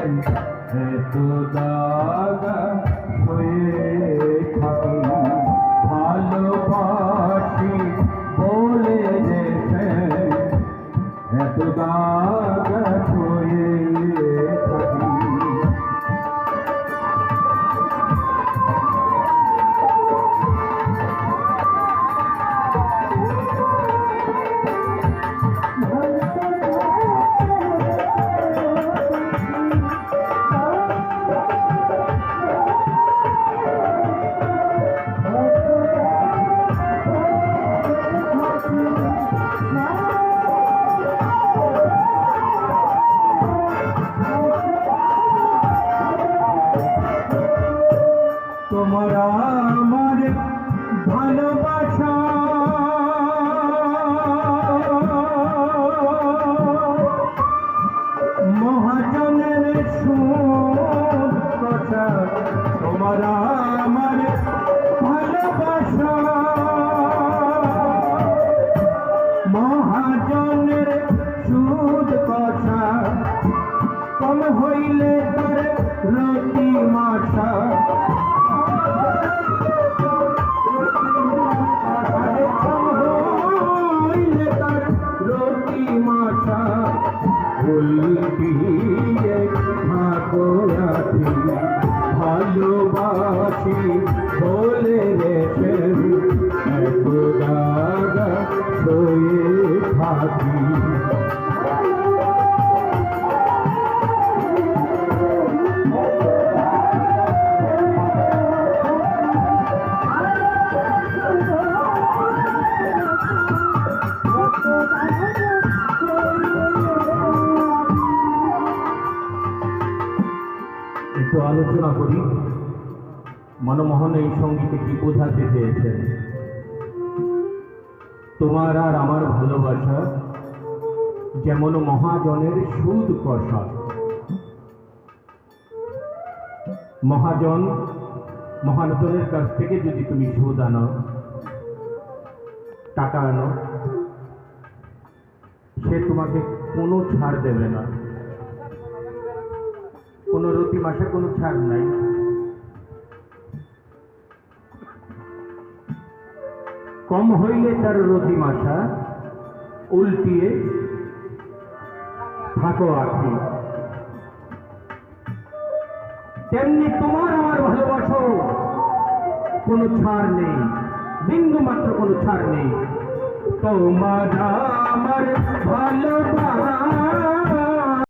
এত দাগা হয়ে থাকি ভালোবাসি বলে দেশে এত দাগা হয়ে থাকি। তোমরা আমার ভালোবাসা মহাজনের সুর কথা, তোমরা আমার ভালোবাসা মহাজনের সুর কথা, কম হইলে তার রতি মাসা ভালোবাসি বলে রেখে এত দাগা হয়ে থাকি। একটু আলোচনা করি মনমোহন এই সঙ্গীতে কি বোঝাতে চেয়েছেন। তোমার আর আমার ভালোবাসা যেমন মহাজনের সুদ কষা। মহাজনের কাছ থেকে যদি তুমি সুদ আনো, টাকা আনো, সে তোমাকে কোনো ছাড় দেবে না, কোনো রতি মাসে কোনো ছাড় নাই। কম হইলে তার রতি মাসা উল্টিয়ে থাকো আখি। তেমনি তোমার আমার ভালোবাসো কোনো ছাড় নেই, বিন্দু মাত্র কোনো ছাড় নেই। তোমার আমার ভালোবাসা